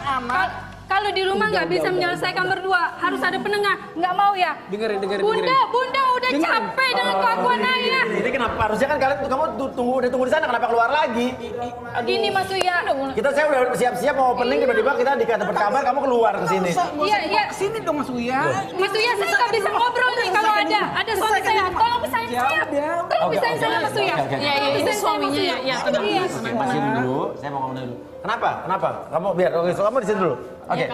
anak. Kalau di rumah nggak bisa menyelesaikan berdua, harus ada penengah. Nggak mau ya? Dengerin. Bunda udah capek dengan kelakuan ayah. Ini kenapa? Harusnya kan kalian kamu udah tunggu di sana, kenapa keluar lagi? Gini Mas Uya. Saya udah siap-siap mau opening, tiba-tiba kita dapat kabar kamu keluar ke sini. Iya. Sini dong Mas Uya. Mas Uya, saya nggak bisa ngobrol nih kalau ada suami saya. Tolong pisahin saya. Tolong pisahin saya Mas Uya. Iya, ini suaminya ya. Tenang. Masih dulu, saya mau ngomong dulu. Kenapa? Kamu biar kamu di sini dulu. Oke.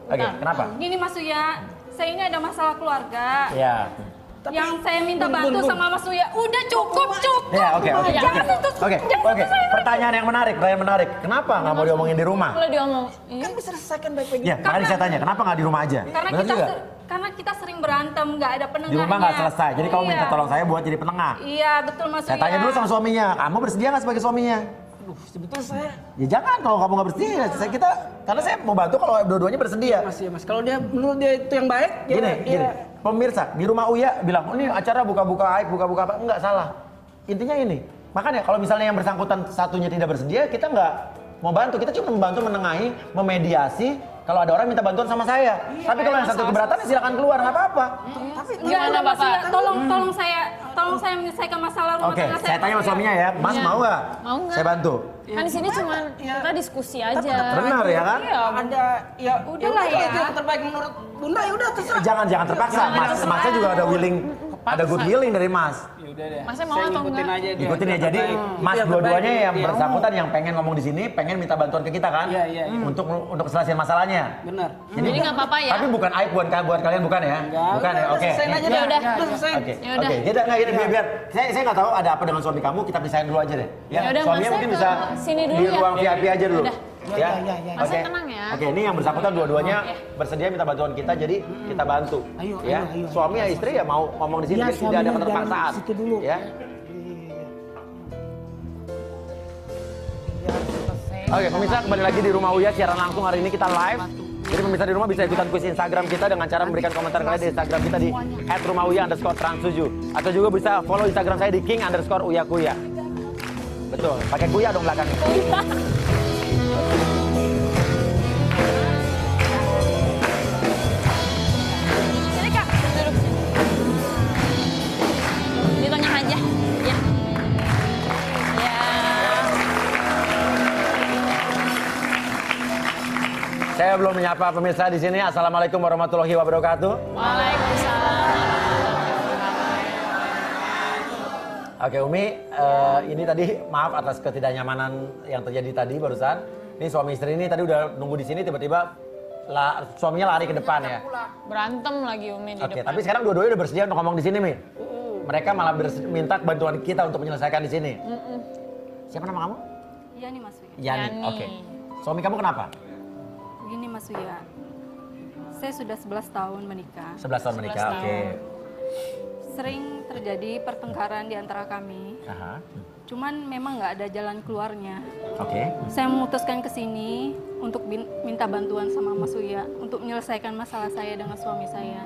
Oke, kenapa? Gini Mas Uya, saya ini ada masalah keluarga. Iya. Yang saya minta bantu sama Mas Uya, udah cukup. Ya, oke. Jangan sentuh. Oke. Pertanyaan yang menarik. Kenapa nggak mau diomongin di rumah? Boleh diomong. Kan bisa selesaikan baik-baik. Ya, makanya saya tanya, kenapa nggak di rumah aja? Karena kita sering berantem, nggak ada penengahnya. Di rumah nggak selesai, jadi kamu minta tolong saya buat jadi penengah. Iya, betul Mas Uya. Saya tanya dulu sama suaminya, kamu bersedia nggak sebagai suaminya? Aduh, sebetulnya saya. Ya jangan, kalau kamu nggak bersedia, karena saya mau bantu kalau dua-duanya bersedia. Mas. Kalau dia menurut dia itu yang baik, Gini. Pemirsa, di rumah Uya bilang, ini acara buka-buka aib, buka-buka apa? Enggak, salah. Intinya ini, makanya kalau misalnya yang bersangkutan satunya tidak bersedia, kita nggak mau bantu. Kita cuma membantu menengahi, memediasi, kalau ada orang minta bantuan sama saya. Tapi kalau yang satu keberatan, ya silakan keluar, nggak apa-apa. Tapi gimana Bapak? Tolong saya menyelesaikan masalah rumah Oke, tangga saya tanya sama suaminya ya, Mas mau nggak? Mau nggak? Saya bantu. Kan di sini cuma kita diskusi aja. Benar ya kan? Iya, ada ya Udahlah ya. Itu yang terbaik menurut Bunda ya udah terserah. Jangan terpaksa. Masnya juga ada good willing dari Mas. Ya udah deh. Masnya mau Saya atau ngikutin enggak? aja dia. Ikutin ya, jadi Mas Iya, dua-duanya terbaik. yang Iya. bersangkutan yang pengen ngomong di sini, pengen minta bantuan ke kita kan? Iya. Untuk selesaiin masalahnya. Benar. Jadi nggak apa-apa ya? Tapi bukan aib buat kalian, bukan ya? Bukan ya, oke. Selesaiin aja Ya deh. udah. Selesaiin. Oke, Ya udah. jadi nggak gini, biar saya nggak tahu ada apa dengan suami kamu, kita pisahin dulu aja deh. Ya udah, suaminya Masnya mungkin ke bisa sini dulu di ya. ruang VIP aja dulu. Udah. Ya. Masnya Oke. tenang ya. Oke, ini yang bersangkutan dua-duanya bersedia minta bantuan kita, jadi kita bantu. Ayo, Ya, ayo. suami ya istri ya mau ngomong di sini, Iya, jadi tidak ada suaminya keterpaksaan. jangan situ dulu. Ya. Oke, pemirsa kembali lagi di Rumah Uya siaran langsung hari ini kita live. Jadi pemirsa di rumah bisa ikutan kuis Instagram kita dengan cara memberikan komentar kalian di Instagram kita di @rumah_uya_trans7 atau juga bisa follow Instagram saya di king_uyakuya. Betul, pakai kuya dong belakangnya. Sini Kak, duduk sini. Di tengah aja. Ya. Ya. Saya belum menyapa pemirsa di sini. Assalamualaikum warahmatullahi wabarakatuh. Waalaikumsalam. Oke Umi, ini tadi maaf atas ketidaknyamanan yang terjadi tadi barusan. Ini suami istri ini tadi udah nunggu di sini, tiba-tiba suaminya lari ke depan ya. Berantem lagi Umi di Oke, depan. tapi sekarang dua-duanya udah bersedia untuk ngomong di sini, Mi. Mereka malah minta bantuan kita untuk menyelesaikan di sini. Siapa nama kamu? Iya nih Mas Uya. Yani. Yani. Oke. Suami kamu kenapa? Begini Mas Uya, saya sudah 11 tahun menikah. 11 tahun menikah. 11 Oke. Sering terjadi pertengkaran di antara kami. Aha. Cuman memang nggak ada jalan keluarnya. Oke. Saya memutuskan ke sini untuk minta bantuan sama Mas Uya untuk menyelesaikan masalah saya dengan suami saya.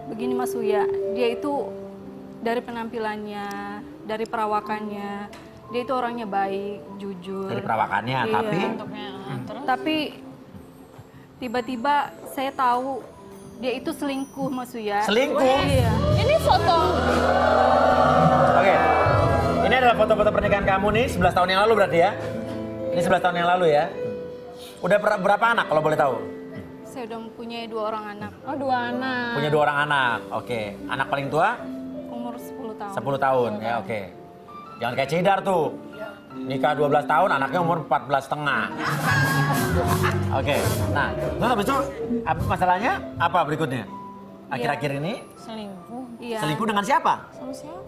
Begini Mas Uya, dia itu dari penampilannya, dari perawakannya, dia itu orangnya baik, jujur. Dari perawakannya, Iya. tapi Bentuknya, terus Tapi tiba-tiba saya tahu dia itu selingkuh Mas Uya. selingkuh. Iya. ini foto. Oke. Ini adalah foto-foto pernikahan kamu nih 11 tahun yang lalu berarti ya? Ini 11 tahun yang lalu ya? Udah berapa anak kalau boleh tahu? Saya udah mempunyai 2 orang anak, Oh, 2 anak. Punya 2 orang anak. Oke. Anak paling tua umur 10 tahun. 10 tahun ya, oke. Jangan kayak Cidar tuh. Nikah 12 tahun, anaknya umur 14,5. Oke. Nah, terus habis itu apa masalahnya? Apa berikutnya? Akhir-akhir ini Selingkuh. Iya. selingkuh dengan siapa? Sama siapa?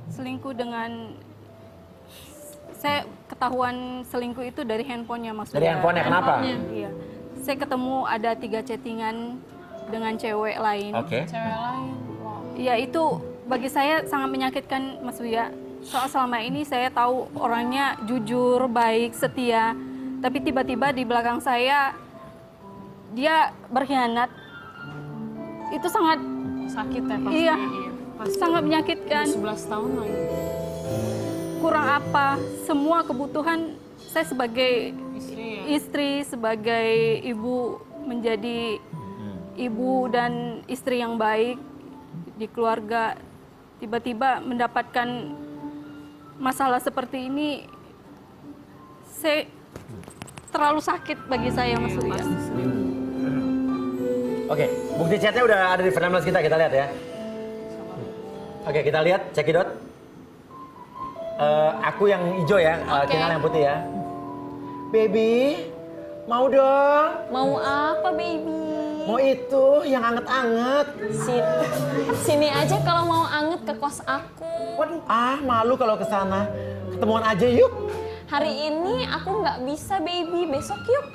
Selingkuh dengan saya ketahuan selingkuh itu dari handphonenya Mas Dari Uya. handphonenya, kenapa? Iya. Saya ketemu ada 3 chattingan dengan cewek lain. Oke. Cewek lain. Wow. Iya, itu bagi saya sangat menyakitkan Mas Uya. Soal selama ini saya tahu orangnya jujur, baik, setia. Tapi tiba-tiba di belakang saya dia berkhianat. Itu sangat Sakit ya pasti. Iya. Pasti. sangat menyakitkan. 11 tahun lagi. Kurang apa? Semua kebutuhan saya sebagai istri, sebagai ibu, menjadi ibu dan istri yang baik di keluarga, tiba-tiba mendapatkan masalah seperti ini, terlalu sakit bagi saya, Mas Uya. Oke, bukti chatnya udah ada di friend list kita lihat ya. Oke, kita lihat, cekidot. Aku yang hijau ya, Kinal yang putih ya. Baby, mau dong? Mau apa, baby? Mau itu yang anget-anget. Sini aja kalau mau anget ke kos aku. Waduh, malu kalau ke sana. Ketemuan aja yuk. Hari ini aku nggak bisa, baby. Besok yuk.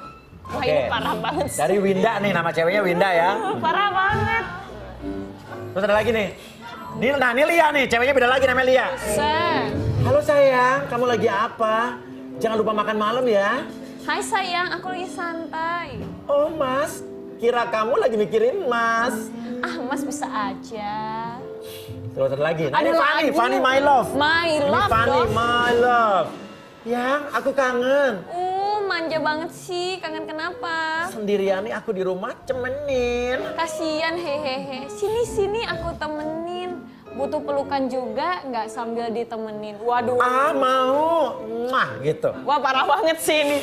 Wah, ini parah banget sih. Dari Winda nih, nama ceweknya Winda ya. Parah banget. Terus ada lagi nih. Ini Lia nih, ceweknya beda lagi namanya Lia. Halo sayang, kamu lagi apa? Jangan lupa makan malam ya. Hai sayang, aku lagi santai. Oh mas, kira kamu lagi mikirin mas. Mas bisa aja. Terus ada lagi. Nah, Ada ini Fanny my love. My love, Ini Fanny dong. my love. Yang aku kangen. Manja banget sih. Kangen kenapa? Sendirian nih aku di rumah cemenin. Kasian, hehehe. Sini aku temenin. Butuh pelukan juga, nggak sambil ditemenin. Waduh. Mau. Gitu. Wah, parah banget sih ini.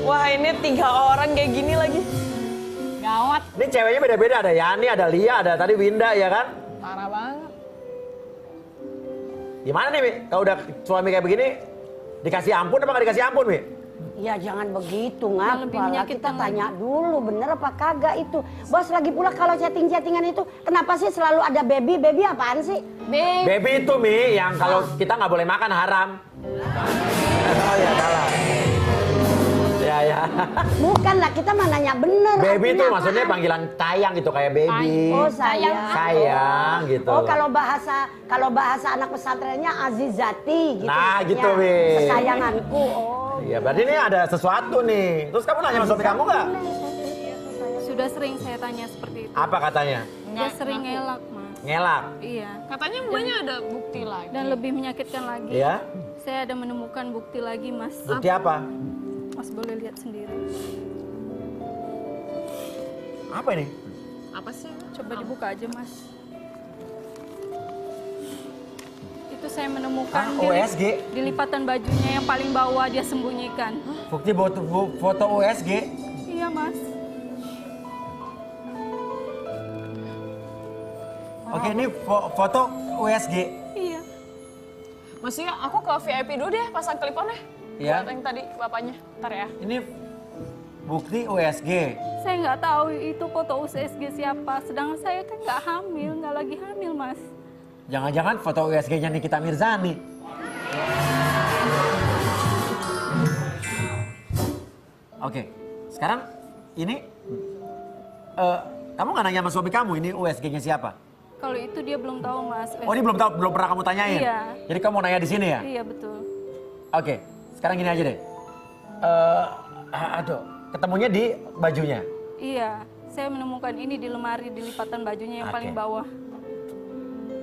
Wah, ini 3 orang kayak gini lagi. Gawat. Ini ceweknya beda-beda. Ada Yani, ada Lia, ada tadi Winda ya kan? Parah banget. Gimana nih Mi? Kalau udah suami kayak begini, dikasih ampun apa nggak dikasih ampun Mi? Ya jangan begitu, lebih ngapa lah menyakitkan kita tanya dulu bener apa kagak itu. Bos lagi pula kalau chatting-chattingan itu kenapa sih selalu ada baby? Baby apaan sih? Baby itu Mi, yang kalau kita nggak boleh makan haram. Oh ya salah. Ya. Bukan lah, kita mah nanya bener. Baby itu artinya maksudnya apaan? panggilan sayang gitu kayak baby. Oh sayang. Sayang gitu. Oh kalau bahasa anak pesantrennya Azizati gitu. Nah, maksudnya. gitu, Mi. Kesayanganku. Oh. Iya berarti ini ada sesuatu nih. Terus kamu nanya sama suami kamu nggak? Sudah sering saya tanya seperti itu. Apa katanya? Dia sering ngelak, Mas. Ngelak. Iya. Katanya mbaknya ada bukti lagi. Dan lebih menyakitkan lagi, Iya. saya ada menemukan bukti lagi, Mas. Bukti apa? Mas boleh lihat sendiri. Apa ini? Apa sih? Coba dibuka aja, Mas. Itu saya menemukan OSG? di lipatan bajunya yang paling bawah dia sembunyikan. Bukti foto USG? Iya, Mas. Oke ini foto USG. Iya. Maksudnya aku ke VIP dulu deh pasang kliponnya. Iya. Buat yang tadi bapaknya. Ntar ya. Ini bukti USG. Saya nggak tahu itu foto USG siapa. Sedangkan saya kan nggak hamil, nggak lagi hamil, Mas. Jangan-jangan foto USG-nya Nikita Mirzani. Oke, sekarang ini kamu nggak nanya sama suami kamu ini USG-nya siapa? Kalau itu dia belum tahu, Mas. Oh ini belum tahu, belum pernah kamu tanyain? Iya. Jadi kamu mau nanya di sini ya? Iya, betul. Oke, sekarang gini aja deh. Aduh, ketemunya di bajunya. Iya, saya menemukan ini di lemari di lipatan bajunya yang Oke. paling bawah.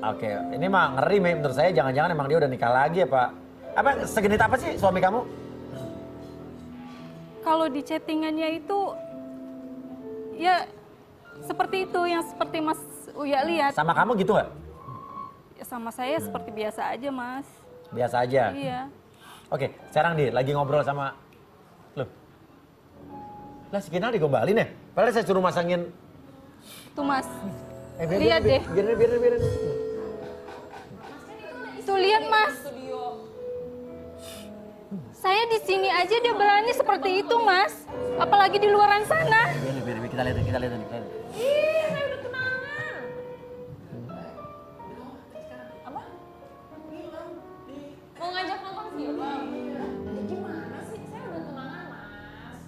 Oke, ini mah ngeri Mi. Menurut saya jangan-jangan emang dia udah nikah lagi ya Pak. Apa segenit apa sih suami kamu? Kalau di chattingannya itu, ya seperti itu yang seperti Mas Uya lihat. Sama kamu gitu nggak? Ya, sama saya seperti biasa aja, Mas. Biasa aja. Iya. Oke, sekarang nih lagi ngobrol sama lu. Lah si Kinal digombalin ya? Padahal saya suruh masangin. Tuh, Mas. Biarin, Lihat deh. Biarin. Tuh lihat, Mas. Saya di sini aja dia berani seperti itu, Mas. Apalagi di luaran sana. Biarin, kita lihat. Ih, saya udah tunangan. Apa? Mau ngajak nonton film? Ya, gimana sih? Saya udah tunangan, Mas.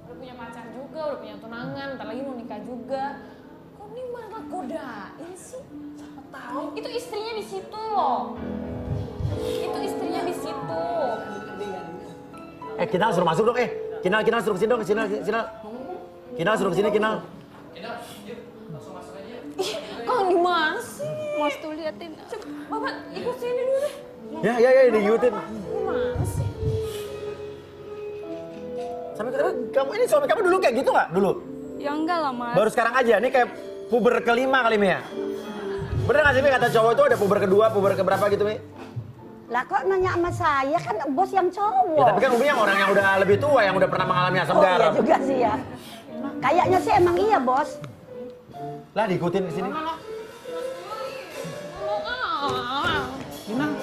Udah punya pacar juga, udah punya tunangan. Ntar lagi mau nikah juga. Kok ini malah godain sih? Siapa tahu? Itu istrinya di situ loh. Itu istrinya di situ. Kinal suruh masuk dong. Kinal suruh kesini dong. Kinal suruh kesini, Kinal. Ih, kok gimana sih? Mas tuh liatin. Bapak ikut sini dulu deh. Ya, diikutin. Gimana sih? kamu ini suami kamu dulu kayak gitu nggak dulu? Ya enggak lah Mas. Baru sekarang aja, ini kayak puber kelima kali Mi ya? Bener nggak sih Mi kata cowok itu ada puber kedua, puber keberapa gitu Mi? Lah kok nanya sama saya, kan bos yang cowok. Ya tapi kan Umi yang orang yang udah lebih tua, yang udah pernah mengalami asam Oh iya garam. juga sih ya. Kayaknya sih emang iya bos. Lah diikutin ke sini. Gimana?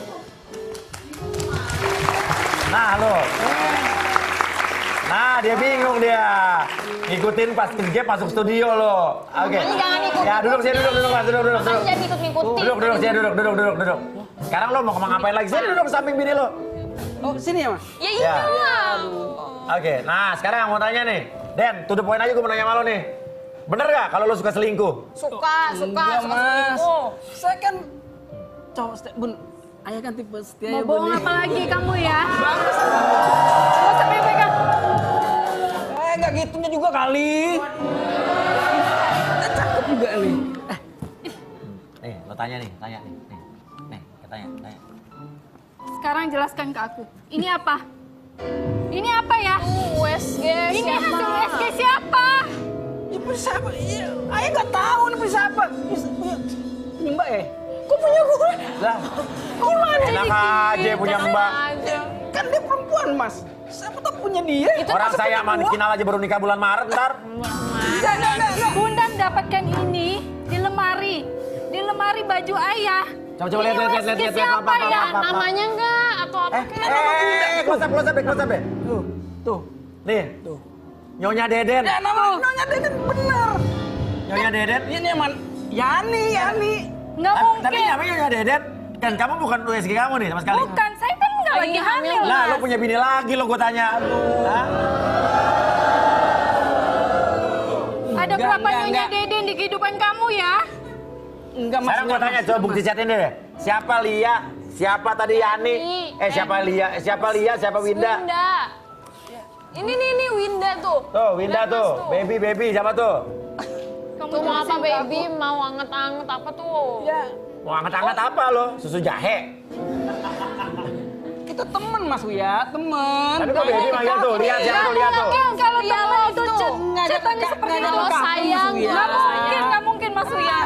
Nah lo. Nah dia bingung dia. Ngikutin pas ke masuk studio lo. Oke. Makanya jangan ikut. Ya duduk sini duduk Mas, duduk. Makanya jangan ikut-ngikutin. Duduk sini duduk. Sekarang lo mau ngapain lagi? Sini duduk samping bini lo. Oh sini ya mas? Ya iya Ya. lah. Oke, nah sekarang yang mau tanya nih. Den, to the point aja gue mau nanya sama lo nih. Bener gak kalau lo suka selingkuh? Suka Enggak, mas. selingkuh. Saya kan cowok setia, Bun. Ayah kan tipe setia Mau ya, bohong Bun. apa lagi kamu ya? Gak usah pegang. Enggak gitunya juga kali. Cakep juga nih. Nih, lo tanya nih. Nih, tanya. Sekarang jelaskan ke aku. Ini apa? Ini apa ya? USG Ini siapa? hasil USG siapa? Ya punya siapa? Iya, ayah nggak tahu nih punya siapa. Ini mbak ya? Kok punya gue? Lah, Gimana enak jadi aja gitu? punya mbak. Aja. Kan dia perempuan mas. Siapa tahu punya dia? Orang saya mah kenal aja baru nikah bulan Maret ntar. Bunda mendapatkan ini di lemari. Di lemari baju ayah. Coba lihat. USG siapa ya? Namanya enggak atau apa? Close up deh. Tuh. Nih, Nyonya Deden. Ya namanya Deden bener. Nyonya Deden. Ini emang Yani. Nggak Tapi mungkin. namanya Nyonya Deden. Kan kamu bukan USG kamu nih sama sekali. Bukan, saya kan nggak Lagi lagi hamil. hamil. Lah, lo Mas. punya bini lagi lo gue tanya. Hah? Ada Enggak, berapa enggak, Nyonya enggak. Deden di kehidupan kamu ya? Enggak mas. Sekarang gue tanya, coba bukti chat ini deh. Siapa Lia? Siapa tadi Yani? Siapa Lia? Siapa Winda? Ini Winda tuh. Tuh, Winda Lihat, tuh. Mas, Baby, siapa tuh? Kamu Tuh mau apa jelasin ke aku. baby? Mau anget-anget apa tuh? Ya Mau angkat-angkat apa lo? Susu jahe? kita temen mas Uya, temen. Tapi kok baby manggil tuh? Lihat siapa tuh, lihat tuh. Kalau Iya, teman itu tuh. ceritanya seperti itu. Kalau sayang, Nggak mungkin Mas Uya.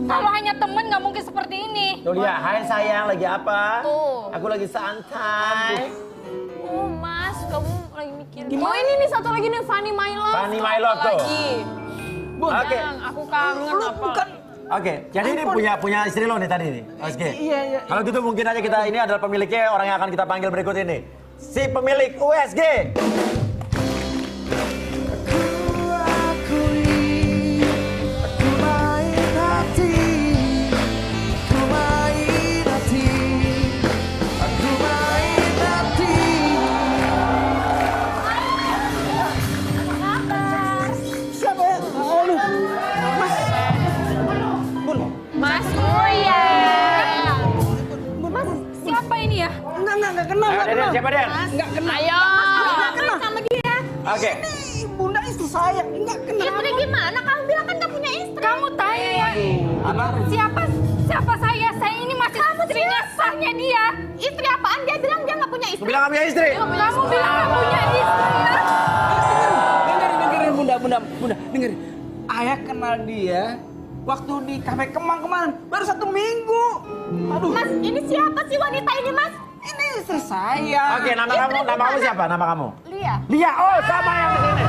Kalau hanya temen nggak mungkin seperti ini. Tuh lihat, hai sayang, lagi apa? Tuh. Aku lagi santai. Oh mas, kamu lagi mikir. Oh ini nih satu lagi nih Fanny My Love. Fanny My Love tuh. Lagi. Oke. Yang aku kangen Lu apa? bukan. Oke, jadi ini punya istri lo nih tadi nih. Oke. Iya. Kalau gitu mungkin aja kita ini adalah pemiliknya orang yang akan kita panggil berikut ini. Si pemilik USG. Siapa ya? Aduh. Mas. Bun. Mas Uya. Mas, siapa ini ya? Enggak kenal. Ayo, Deden, siapa Den? Enggak kenal. Ayo. Enggak kenal sama dia. Oke. Ini bunda istri saya. Enggak kenal. Istri gimana? Kamu bilang kan nggak punya istri. Kamu tanya ya. Apa? Siapa saya? Saya ini masih istrinya sahnya dia. Istri apaan? Dia bilang dia nggak punya Aku istri. bilang gak punya istri. Kamu bilang nggak punya istri ya? Dengerin bunda, dengerin. Ayah kenal dia waktu di kafe Kemang kemarin, baru 1 minggu. Aduh. Mas, ini siapa sih wanita ini, Mas? Ini istri saya. Oke, nama kamu siapa? Nama kamu? Lia. Lia. Oh, sama yang di sini.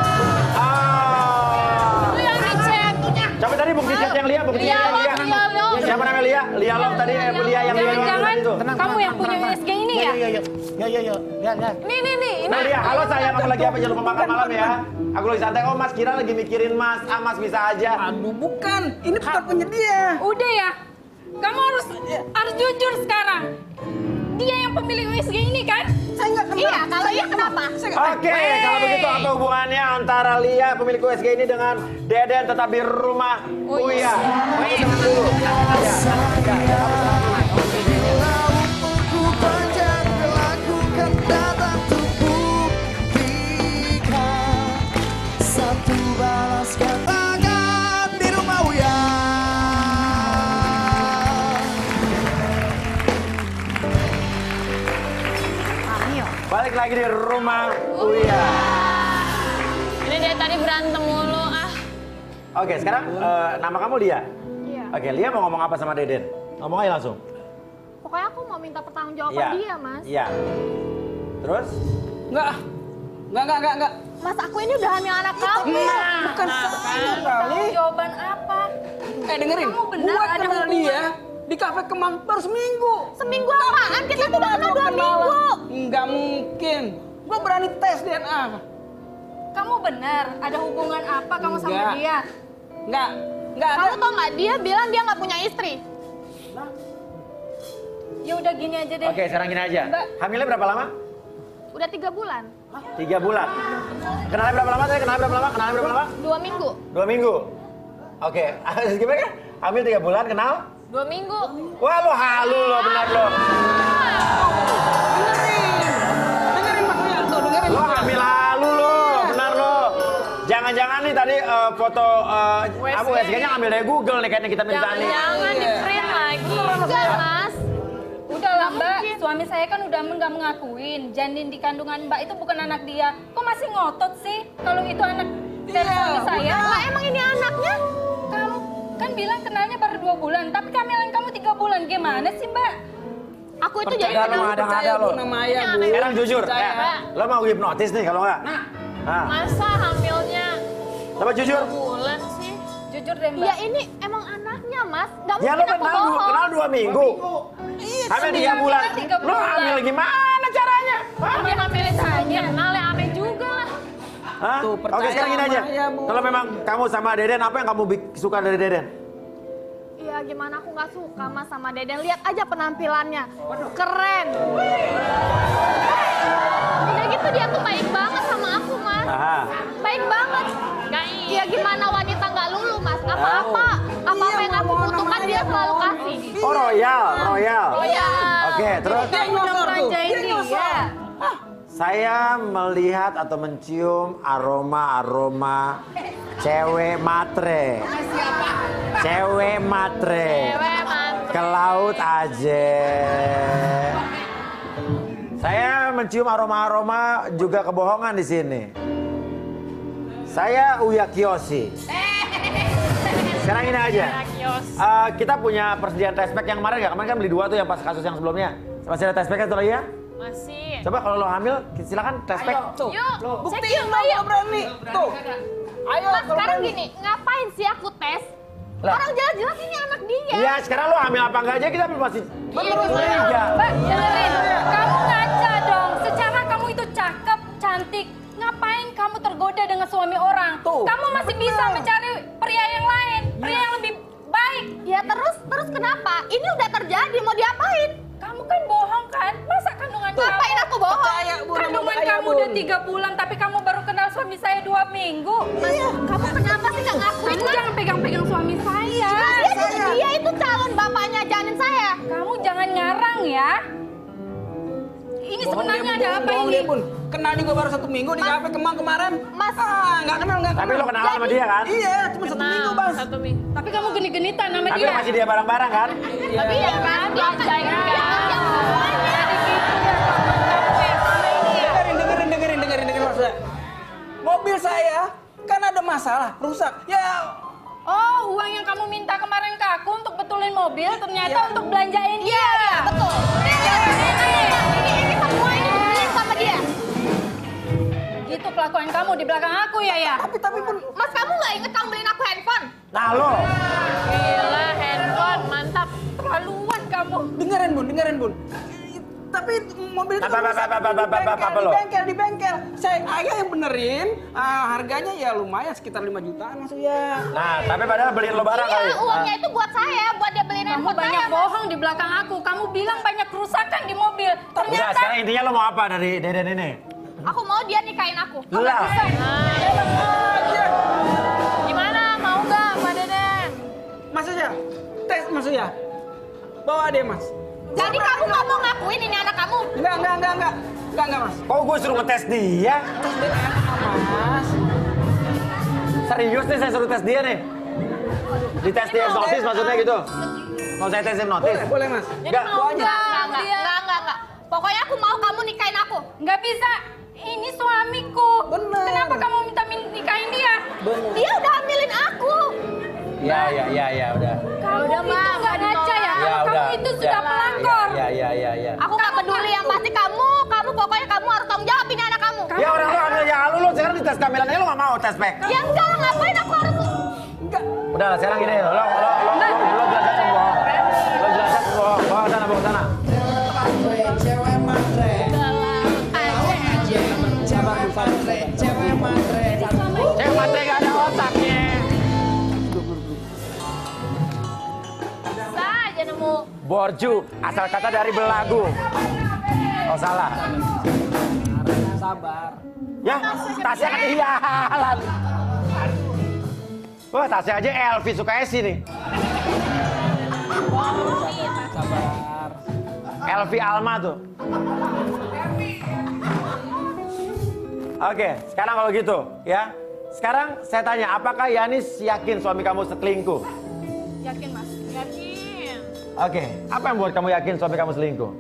Itu yang dicek. Coba tadi bukti chat yang Lia, bukti Lia yang Love, Lia. Lia Love. Siapa namanya Lia? Lia Love tadi, Lia yang Lia Jangan-jangan itu. kamu yang punya USG ini ya? Yuk. Lihat. Nih. Nah Lia, halo sayang, kamu lagi apa? Jangan lupa makan malam ya. Aku lagi santai. Oh Mas kira lagi mikirin Mas. Mas bisa aja. Aduh, bukan. Ini bukan punya dia. Udah ya. Kamu harus jujur sekarang. Dia yang pemilik USG ini kan? Saya nggak kenal. Iya, kalau iya kenapa? Oke, kalau begitu apa hubungannya antara Lia pemilik USG ini dengan Deden tetap di rumah Uya? Ini teman dulu. Balik lagi di rumah Uya. dari tadi berantem mulu ah. Oke, sekarang nama kamu Lia? Iya. Oke, Lia mau ngomong apa sama Deden? Ngomong aja langsung. Pokoknya aku mau minta pertanggungjawaban Iya. dia, Mas. Iya. Terus? Enggak. Mas, aku ini udah hamil anak kamu. Bukan saya kali. Jawaban apa? Dengerin. Kamu benar Gua ada kenal hubungan? dia di kafe Kemang baru seminggu. Seminggu apaan? Kita tuh udah kenal 2 minggu. Enggak mungkin. Gua berani tes DNA. Kamu benar ada hubungan apa kamu sama Enggak. dia? Enggak ada. Kamu tau nggak dia bilang dia nggak punya istri? Ya udah gini aja deh. Oke, sekarang gini aja. Mbak. Hamilnya berapa lama? Udah 3 bulan, 3 bulan. Kenalnya berapa lama tadi? Kenalnya berapa lama? Kenalnya berapa lama? 2 minggu, 2 minggu. Oke, gimana kan? Hamil 3 bulan, kenal? 2 minggu. Wah, lo halu lo, benar lo. Dengerin maksudnya tuh, dengerin. Lo hamil halu lo, benar lo. Jangan-jangan nih tadi foto kamu SG-nya ngambil dari Google nih kayaknya kita minta nih. Jangan di print lagi. Enggak, Mas. Udah lah Mbak, suami saya kan udah nggak mengakuin janin di kandungan Mbak itu bukan anak dia. Kok masih ngotot sih kalau itu anak dari suami saya? Lah emang ini anaknya? Kamu kan bilang kenalnya baru 2 bulan, tapi kehamilan kamu 3 bulan. Gimana sih Mbak? Aku itu jadi Percaya lo kenal. ada lo. Nama ayah, Bu. Sekarang jujur, Percaya. lo mau hipnotis nih kalau nggak? Nah, Masa hamilnya coba jujur. 2 bulan sih? Jujur deh Mbak. Ya ini emang anaknya, Mas. Gak Ya mungkin lo aku bohong. kenal 2 minggu. Hamil 3 bulan. 3 Lo bulan. hamil gimana caranya? Tapi hamilin saja. Kenal ya aneh juga lah. Hah? Tuh, percaya Oke, sekarang gini sama aja. ayah, Bu. Kalau memang kamu sama Deden, apa yang kamu suka dari Deden? Ya gimana aku nggak suka Mas sama Deden. Lihat aja penampilannya. Keren. Udah gitu dia tuh baik banget sama aku, Mas. Aha. Baik banget. Ya gimana wanita nggak lulu, Mas? Apa-apa yang aku butuhkan dia selalu kasih. Oh, royal. Oh ya. Oke, terus Dia nyosor tuh. Dia Dia. nyosor. saya melihat atau mencium aroma cewek matre. Cewek matre. Cewek matre. Ke laut aja. Saya mencium aroma juga kebohongan di sini. Saya Uya Kiyoshi. Sekarang ini aja. Kita punya persediaan test pack yang kemarin nggak? Kemarin kan beli 2 tuh yang pas kasus yang sebelumnya. Masih ada test pack atau ya? Masih. Coba kalau lo hamil, silakan test pack. Tuh. Yuk, Buktiin lo nggak berani. Tuh. Ayo, Mas, kalau sekarang berani. gini, ngapain sih aku tes? Lah. Orang jelas-jelas ini anak dia. Iya, sekarang lo hamil apa enggak aja kita masih curiga. Mbak, dengerin. Kamu ngaca dong. Secara kamu itu cakep, cantik. Ngapain kamu tergoda dengan suami orang? Tuh. Kamu masih bisa mencari pria yang lain, pria yang lebih baik. Ya terus kenapa? Ini udah terjadi, mau diapain? Kamu kan bohong kan? Masa kandungan Ngapain aku bohong? Percaya, Bu. Kandungan Nama kamu ayah, udah Bu. 3 bulan, tapi kamu baru kenal suami saya 2 minggu. Kamu kenapa sih nggak ngakuin? Kamu jangan pegang-pegang suami saya. Dia itu calon bapaknya janin saya. Kamu jangan ngarang ya. Ini sebenarnya ada apa Bohong ini? dia, Bun. Kenal juga baru 1 minggu di kafe Kemang kemarin. Mas. Nggak kenal. Tapi lo kenal sama dia kan? Iya, cuma 1 minggu, Bang. 1 minggu. Tapi kamu genit-genitan sama Tapi dia. masih dia bareng-bareng kan? Tapi ya kan, dia ajaib kan. Dengerin maksudnya. Mobil saya kan ada masalah, rusak. Ya, Oh, uang yang kamu minta kemarin ke aku untuk betulin mobil ternyata Iya. untuk belanjain dia. Iya, betul. Ini semua ini dibeliin sama dia. Gitu kelakuan kamu di belakang aku ya ya. tapi Bun. Mas, kamu nggak inget kamu beliin aku handphone? Nah lo, Gila, handphone, mantap. Terlaluan kamu. Dengerin, Bun. Tapi mobil itu Apa lo? di bengkel. Saya ayah yang benerin. Harganya ya lumayan sekitar 5 jutaan maksudnya. Nah, tapi padahal beliin lo barang kali. Iya, uangnya itu buat saya, buat dia beliin Kamu handphone banyak saya. bohong di belakang aku. Kamu bilang banyak kerusakan di mobil. Udah, Ternyata sekarang intinya lo mau apa dari Deden ini? Aku mau dia nikahin aku. Lah, Gimana? Mau nggak, Pak Deden? Maksudnya tes maksudnya. Bawa dia, Mas. Jadi kamu nggak mau ngakuin ini anak kamu? Enggak, Mas. kok gue suruh ngetes dia? Mas. Serius nih saya suruh tes dia nih. Dites dia hipnotis maksudnya gitu. Mau saya tes hipnotis? Boleh, Mas. Jadi Enggak. mau Enggak, enggak. Pokoknya aku mau kamu nikahin aku. nggak bisa. Ini suamiku. Bener. Kenapa kamu minta nikahin Iya, udah. Kamu Udah, itu Ma, nggak Ma, ngaca ya? Ya, Kamu udah. itu sudah pelakor. Iya. Aku nggak peduli, yang pasti kamu pokoknya kamu harus tanggung jawab ini anak kamu. Ya orang lu ambil ya lu sekarang dites kehamilan aja lu nggak mau tes pack. Ya enggak, ngapain aku harus? Udah lah sekarang gini, lo jelasin semua. Lo jelasin semua. Bawa ke sana. Cewek matre. Cewek matre. Cewek matre gak ada otaknya. Bisa aja nemu. Borju, asal kata dari belagu. Oh salah. Sabar. Ya, tasnya ketinggalan. Wah, tasnya aja Elvi suka Esi nih. Sabar. Elvi Alma tuh. Oke, sekarang kalau gitu ya. Sekarang saya tanya, apakah Yanis yakin suami kamu selingkuh? Yakin mas? Yakin. Oke, apa yang buat kamu yakin suami kamu selingkuh?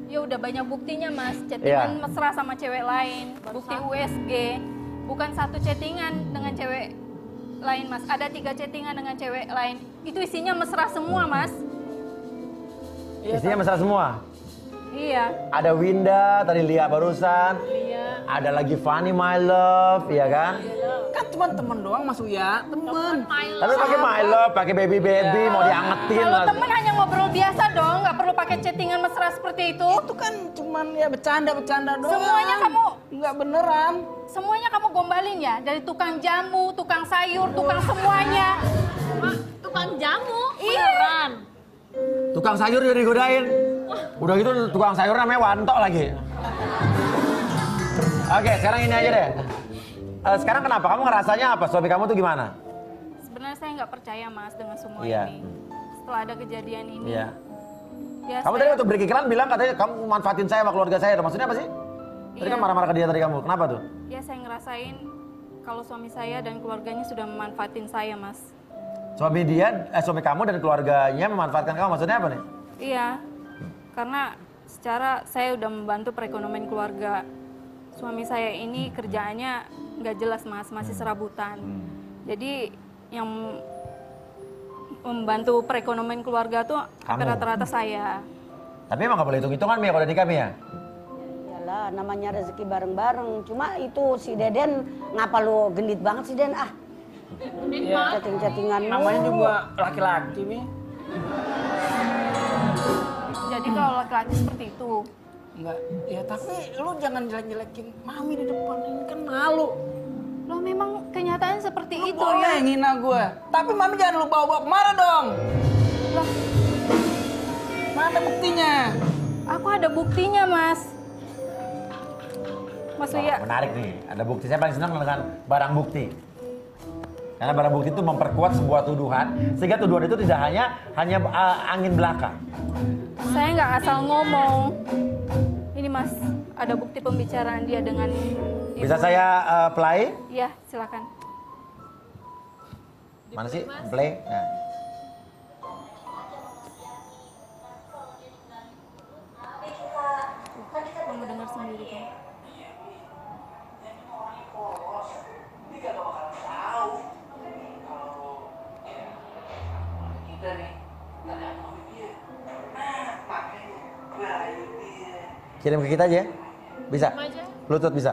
Ya udah banyak buktinya mas. Chattingan Iya. mesra sama cewek lain. Bukti USG. Bukan satu chattingan dengan cewek lain mas. Ada 3 chattingan dengan cewek lain. Itu isinya mesra semua mas. Isinya mesra semua. Iya. Ada Winda, tadi Lia barusan. Iya. Ada lagi Fanny My Love, ya kan? Kan cuma temen doang Mas Uya, temen. Tapi pakai My Love, pakai baby mau diangetin. Kalau lah. temen hanya ngobrol biasa dong. Nggak perlu pakai chattingan mesra seperti itu. Itu kan cuman ya bercanda doang. Semuanya kamu- Nggak beneran. Semuanya kamu gombalin ya. Dari tukang jamu, tukang sayur, tukang semuanya. Mak, tukang jamu. Iya. Tukang sayur juga digodain. Udah gitu tukang sayur namanya Wanto lagi. Oke, sekarang ini aja deh. Sekarang kenapa? Kamu ngerasanya apa? Suami kamu tuh gimana? Sebenarnya saya nggak percaya mas dengan semua Iya. ini. Setelah ada kejadian ini. Iya. Ya, Kamu tadi waktu break iklan bilang katanya kamu manfaatin saya sama keluarga saya. Maksudnya apa sih? Tadi Iya. kan marah-marah ke dia tadi kamu. Kenapa tuh? Ya saya ngerasain kalau suami saya dan keluarganya sudah memanfaatin saya mas. Suami kamu dan keluarganya memanfaatkan kamu. Maksudnya apa nih? Iya. Karena secara saya udah membantu perekonomian keluarga. Suami saya ini kerjaannya nggak jelas mas, masih serabutan. Jadi yang membantu perekonomian keluarga tuh hampir Kamu. rata-rata saya. Tapi emang gak boleh hitung-hitungan Mia kalau udah nikah Mia? Yalah, namanya rezeki bareng-bareng. Cuma itu si Deden, ngapa lu genit banget sih Den? Ah, Ya, chatting-chattingan lu. namanya juga laki-laki nih. Jadi kalau laki-laki seperti itu, Enggak. Ya tapi lu jangan jelek-jelekin Mami di depan, ini kan malu. loh memang kenyataan seperti Lu itu boleh ya. ngina gue. Tapi Mami jangan lu bawa-bawa kemana dong. Loh, Mana buktinya? aku ada buktinya mas. Mas Wah, Uya, menarik nih. Ada bukti. Saya paling senang dengan barang bukti. Karena barang bukti itu memperkuat sebuah tuduhan, sehingga tuduhan itu tidak hanya angin belaka. saya nggak asal ngomong. Ini mas, ada bukti pembicaraan dia dengan ibu. Bisa saya play? Iya, silakan. Mana sih? Play. Nah. Kamu dengar sendiri kan? Kirim ke kita aja ya? Bisa? Bluetooth bisa?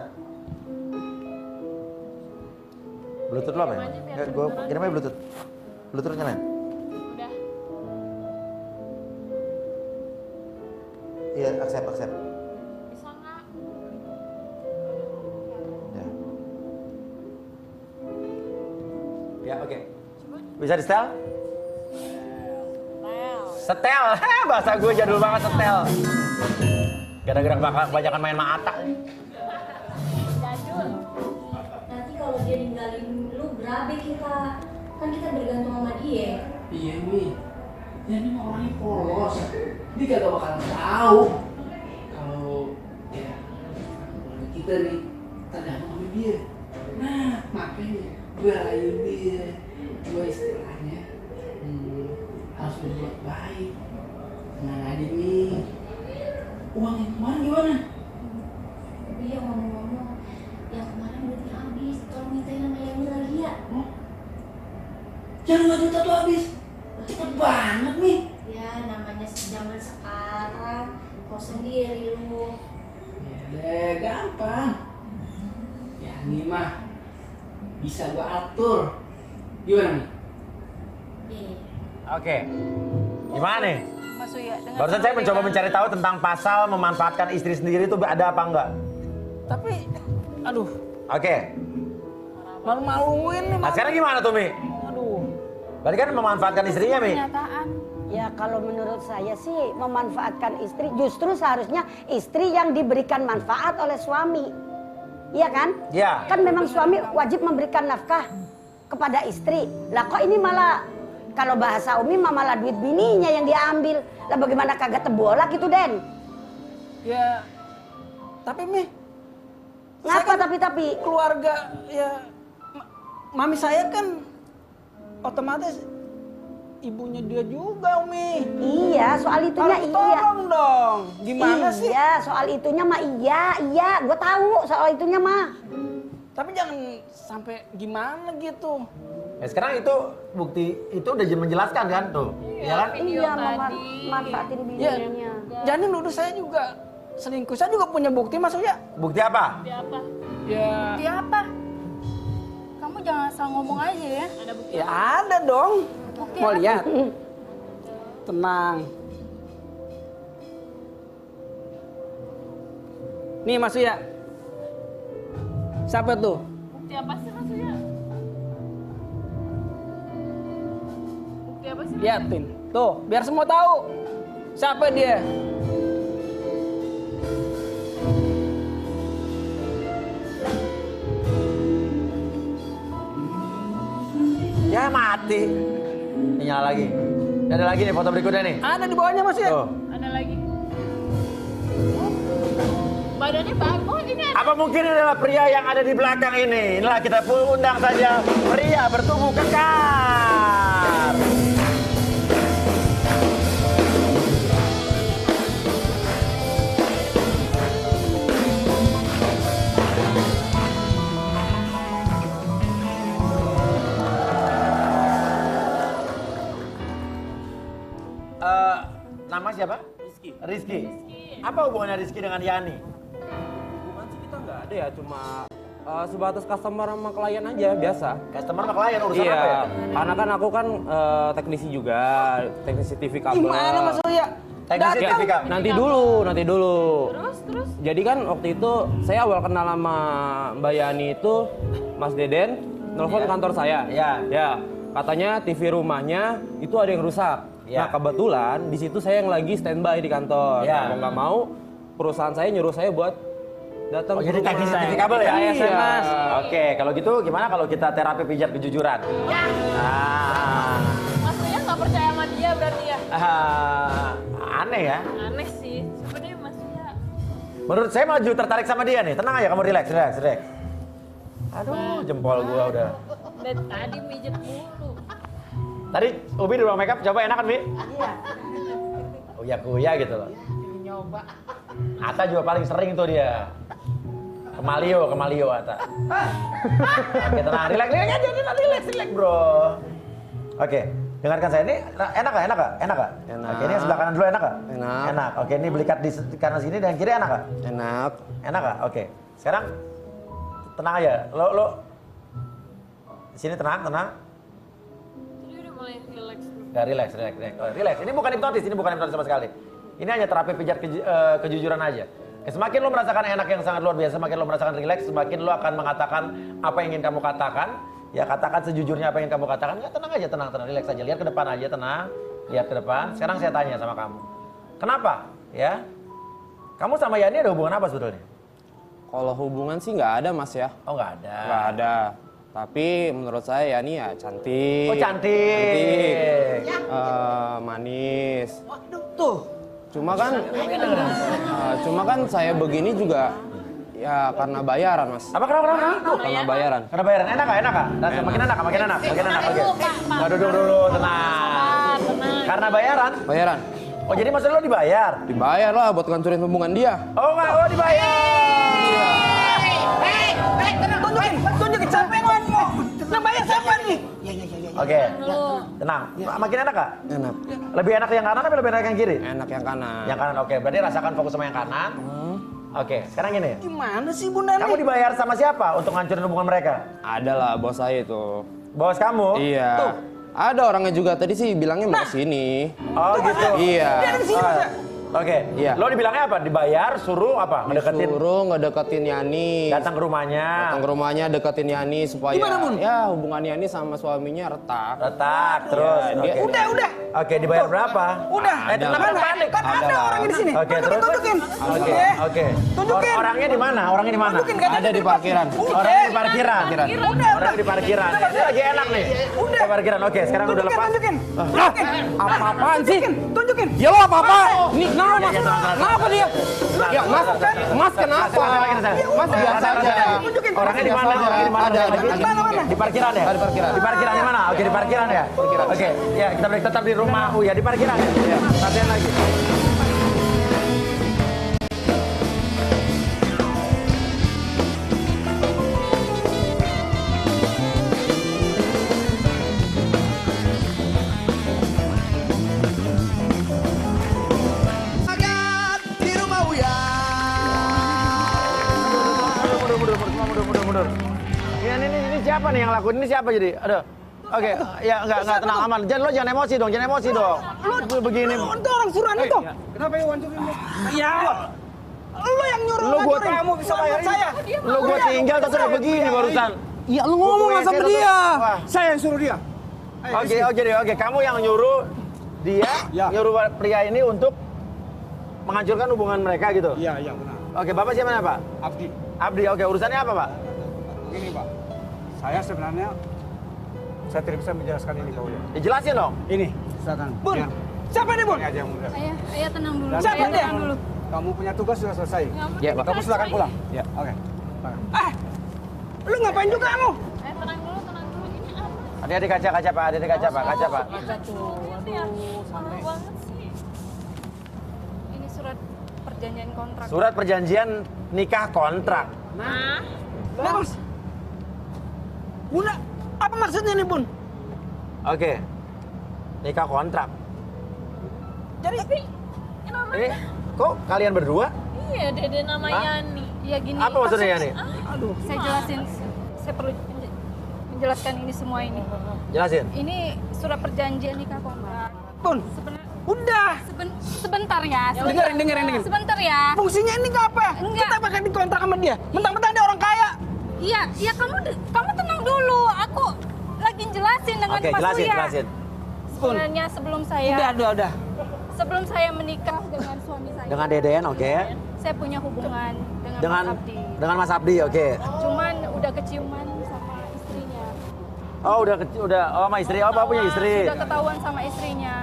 Bluetooth lo apa ya? Gue kirim aja Bluetooth. Bluetooth nyalain? Udah. Iya, accept. Bisa nggak? Ya. Ya, oke. Bisa di setel? Setel. Bahasa gue jadul banget setel. Gara-gara kebanyakan main mata. Nanti kalau dia ninggalin lu berabe kita. Kan kita bergantung sama dia. Iya Mi. Ya ini mah orangnya polos. Dia kagak bakalan tahu kalau ya keluarga kita nih tergantung sama dia. Nah makanya gue rayu dia. Gue istilahnya harus berbuat baik. Tenang aja nih. Uang yang kemarin gimana? Iya ngomong-ngomong, yang kemarin berarti habis. Tolong mintain sama Leni lagi ya. Jangan 5 juta tuh habis. Cepet banget nih. Ya namanya zaman sekarang. Kau sendiri lu. Ya gampang. Ya ini mah bisa gua atur. Gimana nih? Iya. Oke. Gimana nih? Mas Uya, dengan Barusan saya mencoba dengan- mencari tahu tentang pasal memanfaatkan istri sendiri itu ada apa enggak? Tapi, aduh, Oke. malu-maluin nih. Nah sekarang gimana tuh Mi? Aduh. Berarti kan memanfaatkan istrinya Mi? Kenyataan. Ya kalau menurut saya sih memanfaatkan istri, justru seharusnya istri yang diberikan manfaat oleh suami. Iya kan? Iya. Kan memang suami wajib memberikan nafkah kepada istri. Lah kok ini malah, kalau bahasa Umi mah malah duit bininya yang diambil. Lah bagaimana kagak tebolak itu Den? Ya, tapi Mi, Ngapa saya kan tapi? keluarga ya, mami saya kan otomatis ibunya dia juga, Umi. Iya, soal itunya Harus iya. tolong dong. Gimana sih? Iya, soal itunya mah iya, gue tahu soal itunya mah. Tapi jangan sampai gimana gitu. Ya sekarang itu bukti itu udah menjelaskan kan tuh, ya kan? Video Iya, tadi. manfaatin Ya, bininya. jadi nuduh saya juga selingkuh. Saya juga punya bukti, Mas Uya. Bukti apa? Bukti apa? Ya, Dia apa? Kamu jangan asal ngomong aja ya. Ada bukti ya ada dong. Bukti Mau apa? lihat? Tenang. Nih Mas Uya. Siapa tuh? Bukti apa sih Mas Uya? Bukti apa sih? Liatin. Tuh, biar semua tahu. Siapa dia? Ya mati. Ini nyala lagi. Ini ada lagi nih foto berikutnya nih. Ada di bawahnya Mas Uya. Tuh. Ada lagi. Oh, badannya bagus. Oh, ini ada. Apa mungkin ini adalah pria yang ada di belakang ini? Inilah kita undang saja pria bertubuh kekar. Nama siapa? Rizky. Apa hubungannya Rizky dengan Yani? Hubungan sih kita nggak ada ya, cuma sebatas customer sama klien aja biasa. Customer sama klien urusan Iya, apa ya? karena kan aku kan teknisi juga, teknisi TV kabel. Gimana Mas Uya? Teknisi Ya, TV Kak. nanti dulu. Terus. Jadi kan waktu itu saya awal kenal sama Mbak Yani itu Mas Deden nelfon kantor saya. Iya. Ya, katanya TV rumahnya itu ada yang rusak. Iya. Nah kebetulan di situ saya yang lagi standby di kantor. Iya. Nah, mau nggak mau perusahaan saya nyuruh saya buat datang. Oh, jadi ke rumah. teknisi TV kabel ya? Iya. Mas. Oke, kalau gitu gimana kalau kita terapi pijat kejujuran? Mas Uya nggak percaya sama dia berarti ya? Aneh ya. Aneh sih. Sebenarnya Mas Uya. Menurut saya maju tertarik sama dia nih. Tenang aja, kamu relax. Aduh, jempol gua udah. Dari tadi mijet mulu. Tadi Ubi di ruang makeup coba enak kan, Bi? Iya. Kuya gitu loh. Nyoba. Ata juga paling sering tuh dia. Kemalio Ata. Oke, tenang, relax aja, relax, bro. Oke, dengarkan saya ini enak gak? Enak. Oke, ini yang sebelah kanan dulu enak gak? Enak. Oke, ini belikat di kanan sini dan kiri enak gak? Enak. Enak gak? Oke. Sekarang tenang aja. Lo di sini tenang. Tadi udah mulai relax tuh. Ya, relax. Oh, relax. Ini bukan hipnotis sama sekali. Ini hanya terapi pijat kejujuran aja. Semakin lo merasakan enak yang sangat luar biasa, semakin lo merasakan relax, semakin lo akan mengatakan apa yang ingin kamu katakan. Ya, katakan sejujurnya apa yang ingin kamu katakan. Ya, tenang aja, tenang, relax aja. Lihat ke depan aja, tenang. Lihat ke depan. Sekarang saya tanya sama kamu. Kenapa? Ya. Kamu sama Yani ada hubungan apa sebetulnya? Kalau hubungan sih nggak ada Mas ya. Oh, nggak ada. Nggak ada. Tapi menurut saya Yani ya cantik. Oh, cantik. Manis. Waduh, tuh. Cuma kan saya begini juga ya karena bayaran Mas. Apa kenapa? Karena bayaran. Karena bayaran enak gak? Nah, makin enak. Oke. Nah, duduk dulu, tenang. Karena bayaran. Bayaran. Oh, jadi maksud lo dibayar? Dibayar lah buat ngancurin hubungan dia. Oh, enggak, dibayar. Tunjukin siapa yang ngomong. Yang bayar siapa nih? Oke. Tenang. Makin enak Kak? Enak. Lebih enak yang kanan apa lebih enak yang kiri? Enak yang kanan. Yang kanan, oke. Berarti rasakan fokus sama yang kanan. Oke, sekarang gini. Gimana sih Bunda Kamu nih? dibayar sama siapa untuk ngancurin hubungan mereka? Ada lah bos saya itu. Bos kamu? Iya. Ada orangnya juga tadi sih bilangnya mau kesini. Oh gitu. Iya. Oke. Iya. Lo dibilangnya apa? Dibayar, suruh apa? Ngedeketin, Suruh ngedeketin Yani. datang ke rumahnya. Datang ke rumahnya deketin Yani supaya Gimana, Bun? ya hubungan Yani sama suaminya retak. Letak terus. Iya, dia- Oke. Udah. Oke, dibayar berapa? Udah. Ada kenapa lah. lu panik? Kan ada Ada. orangnya di sini. Oke, terus. Tunjukin. Oke, oke. Tunjukin. Orangnya di mana? Orangnya di mana? Tunjukin, katanya Ada di parkiran. Orangnya di parkiran. Udah. Orangnya di parkiran. Ini lagi enak nih. Udah. Di parkiran. Oke, sekarang udah lepas. Tunjukin. Apa-apaan sih? Tunjukin. Ya lo apa-apa? Nih, kenapa mas? Ya, tenang. Kenapa dia? Ya mas, mas kenapa? Mas biasa aja. Orangnya di mana? Orangnya di mana? Ada. Di parkiran ya? Di parkiran. Di parkiran di mana? Oke, di parkiran ya? Oke, ya kita break tetap di rumah Uya di parkiran ya? Iya. Latihan lagi. Di rumah Uya. Mundur. Ini siapa nih yang lakuin? Ini siapa jadi? Aduh. Oke, ya enggak tenang aman. Jangan emosi dong, jangan emosi dong. Begini. Itu orang suruhan itu. Kenapa ya wancurin? Ya. Lu yang nyuruh Lu gua ngancurin. kamu bisa bayarin. Saya. Lu gua tinggal terus udah begini barusan. Iya, lu ngomong Hubungannya sama kayak dia. Wah. Saya yang suruh dia. Oke. Kamu yang nyuruh dia, nyuruh pria ini untuk menghancurkan hubungan mereka gitu. Iya, benar. Oke, Bapak siapa namanya, Pak? Abdi, oke. Urusannya apa, Pak? Begini, Pak. Saya sebenarnya saya tidak bisa menjelaskan ini ke Uya. Dijelasin dong. Ini, silakan. Bun, Biar siapa ini, Bun? ini aja yang mudah. Ayah tenang dulu. Dan Siapa Ayah dia? tenang dulu. Kamu punya tugas sudah selesai. Ya, Pak. Kamu silakan pulang. Ya, oke. Lu ngapain juga kamu? Tenang dulu. Ini apa? Hati-hati kaca, Pak. Hati-hati kaca, Pak. Malu banget sih. Ini surat perjanjian kontrak. Surat perjanjian nikah kontrak. Bos. Bunda, apa maksudnya nih, Bun? Oke. Nikah kontrak. Jadi Ini kok kalian berdua? Iya, Dede nama Hah? Yani. Ya gini. Apa maksudnya ya nih? Saya jelasin. Saya perlu menjelaskan ini semua ini. Jelasin. Ini surat perjanjian nikah kontrak. Bun, Sebenarnya udah. sebentar ya. Dengerin. Sebentar ya. Fungsinya ini nggak apa? Enggak. Kita pakai di kontrak sama dia. Mentang-mentang dia orang kaya. Iya, kamu tenang dulu. Aku lagi jelasin dengan Oke, Mas Uya. jelasin. Sebenarnya Udah. sebelum saya menikah dengan suami saya, Dengan Deden, oke. saya punya hubungan dengan Dengan Mas Abdi. dengan Mas Abdi, oke. Cuman udah keciuman sama istrinya. Oh, udah sama istri. Oh, Bapak punya istri. Sudah ketahuan sama istrinya.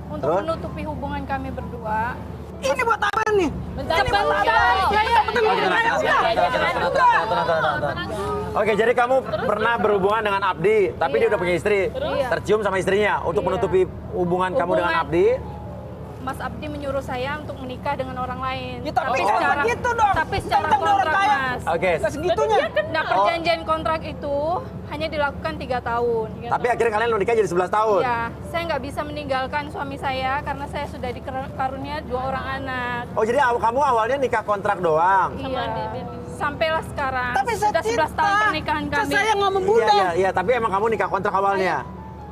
Untuk Terus? menutupi hubungan kami berdua. Ini buat apa nih? Sebentar, saya Tenang. Oke, jadi kamu pernah berhubungan dengan Abdi, tapi dia udah punya istri. Iya. Tercium sama istrinya untuk Iya. menutupi hubungan kamu dengan Hubungan. Abdi. Mas Abdi menyuruh saya untuk menikah dengan orang lain. Ya, tapi jangan gitu dong. Tapi secara Tentang orang kontrak, kaya. Mas. Oke. Nggak segitunya. Nah, perjanjian kontrak itu hanya dilakukan 3 tahun. Tapi akhirnya kalian menikah jadi 11 tahun. Ya, saya nggak bisa meninggalkan suami saya karena saya sudah dikarunia 2 orang anak. Oh, jadi kamu awalnya nikah kontrak doang. Iya. Sampailah sekarang. Tapi saya sudah 11 tahun pernikahan kami. Saya ngomong Bunda. Iya, tapi emang kamu nikah kontrak awalnya.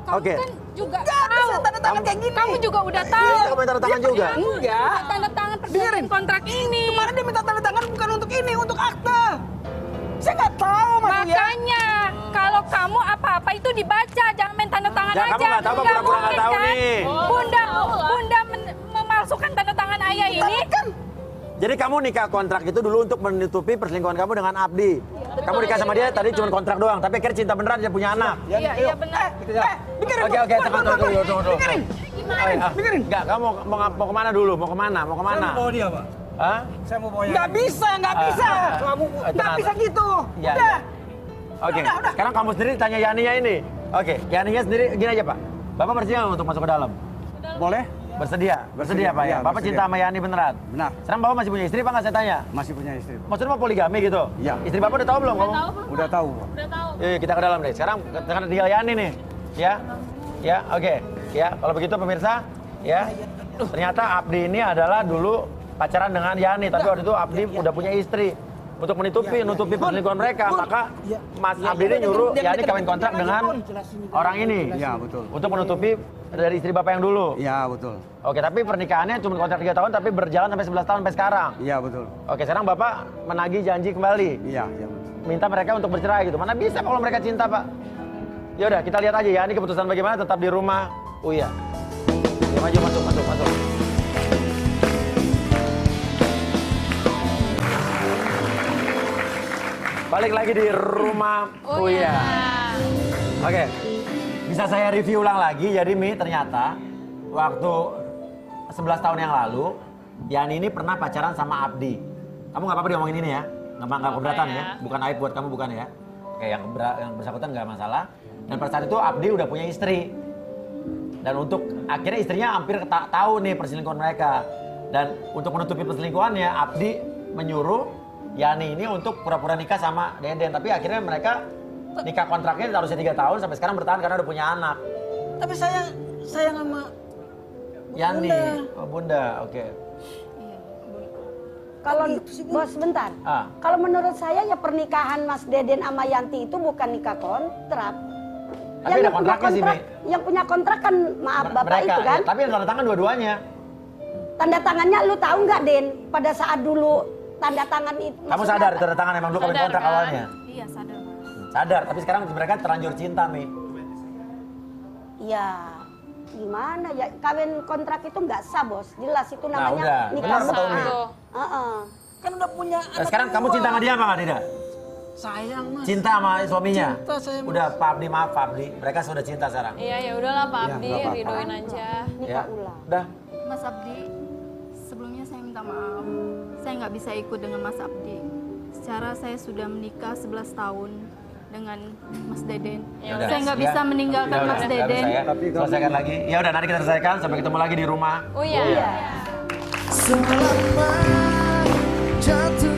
Kamu Oke. kan juga Nggak ada saya tanda tangan kayak gini. Kamu juga udah tahu. Iya, kamu tanda tangan juga. Enggak. Tanda tangan perjanjian kontrak ini. Kemarin dia minta tanda tangan bukan untuk ini, untuk akte. Saya nggak tahu, Mas Uya. Makanya kalau kamu apa-apa itu dibaca, jangan main tanda tangan Ya, aja. kamu nggak tahu, Nggak pura-pura nggak mungkin, tahu kan? nih. Bunda memalsukan tanda tangan ayah ini. Jadi kamu nikah kontrak itu dulu untuk menutupi perselingkuhan kamu dengan Abdi. Kamu nikah sama dia tadi cuma kontrak doang, tapi akhirnya cinta beneran dia punya anak. Iya benar. Dengerin. Oke, tunggu. Dengerin. Enggak, kamu mau kemana dulu? Mau kemana? Saya mau bawa dia, Pak. Hah? Saya mau bawa Nggak bisa. Nggak tenang. bisa gitu. Iya, Udah. Oke, Udah. sekarang kamu sendiri tanya Yani-nya ini. Oke, Yani-nya sendiri gini aja, Pak. Bapak bersedia nggak untuk masuk ke dalam? Boleh? Bersedia Pak Bersedia, ya? iya, Bapak bersedia. cinta sama Yani beneran? Benar. Sekarang Bapak masih punya istri Pak nggak saya tanya? Masih punya istri, Pak. Maksudnya mau poligami gitu? Iya. Istri Bapak udah tahu belum kamu? Udah tahu, Pak. Udah tahu. Kita ke dalam deh. Sekarang tinggal Yani nih. Ya, ya, oke. Ya, kalau begitu pemirsa, ya. Ternyata Abdi ini adalah dulu pacaran dengan Yani, tapi waktu itu Abdi udah punya istri. Untuk menutupi perselingkuhan mereka, maka Mas Abdi ini nyuruh Yani kawin kontrak dengan orang ini. Iya, betul. Untuk menutupi dari istri bapak yang dulu. Iya, betul. Oke, tapi pernikahannya cuma kontrak 3 tahun, tapi berjalan sampai 11 tahun sampai sekarang. Iya, betul. Oke, sekarang bapak menagih janji kembali. Iya, iya, betul. Minta mereka untuk bercerai gitu. Mana bisa kalau mereka cinta, Pak? Ya udah, kita lihat aja ya. Ini keputusan bagaimana, tetap di rumah Uya. Ya, maju, masuk. Balik lagi di rumah Uya. Oke. Bisa saya review ulang lagi. Jadi Mi, ternyata waktu 11 tahun yang lalu, Yani ini pernah pacaran sama Abdi. Kamu nggak apa-apa diomongin ini ya? Nggak keberatan ya? Bukan aib buat kamu, bukan ya? Oke, yang bersangkutan nggak masalah. Dan pada saat itu Abdi udah punya istri. Dan untuk akhirnya istrinya hampir tahu nih perselingkuhan mereka. Dan untuk menutupi perselingkuhannya, Abdi menyuruh Yani ini untuk pura-pura nikah sama Deden. Tapi akhirnya mereka nikah kontraknya harusnya 3 tahun sampai sekarang bertahan karena udah punya anak. Tapi sayang sama Yani, oh Bunda, oke. Kalau bos sebentar. Kalau menurut saya ya pernikahan Mas Deden sama Yanti itu bukan nikah kontrak. Tapi ada kontraknya sih, Mi. Yang punya kontrak kan maaf bapak Mereka, itu kan. ya, tapi yang tanda tangan dua-duanya. Tanda tangannya lu tahu nggak Den? Pada saat dulu tanda tangan itu. Kamu sadar tanda tangan emang dulu kawin Sadar, kontrak kan? awalnya? Iya, sadar, Mas. Sadar, tapi sekarang mereka terlanjur cinta, Mi. Ya gimana ya, kawin kontrak itu nggak sah bos, jelas itu Nah, namanya udah. nikah Benar betul, Mi. sah. Heeh. kan udah punya Nah, anak sekarang kamu dua. cinta sama dia apa nggak, Dida? Sayang mas. Cinta sama suaminya? Cinta saya, Mas. Udah, Pak Abdi, maaf Pak Abdi. Mereka sudah cinta sekarang. Iya, ya udahlah Pak Iya, Abdi, nggak apa-apa. ridoin aja. Nikah ulang. Udah. Mas Abdi, sebelumnya saya minta maaf. Saya nggak bisa ikut dengan Mas Abdi. Secara saya sudah menikah 11 tahun dengan Mas Deden. Ya udah. Saya nggak Ya. bisa meninggalkan Ya udah, Mas nggak Deden. bisa ya. Selesaikan lagi. Ya udah, nanti kita selesaikan. Sampai ketemu lagi di rumah. Oh iya. Iya. Selama jatuh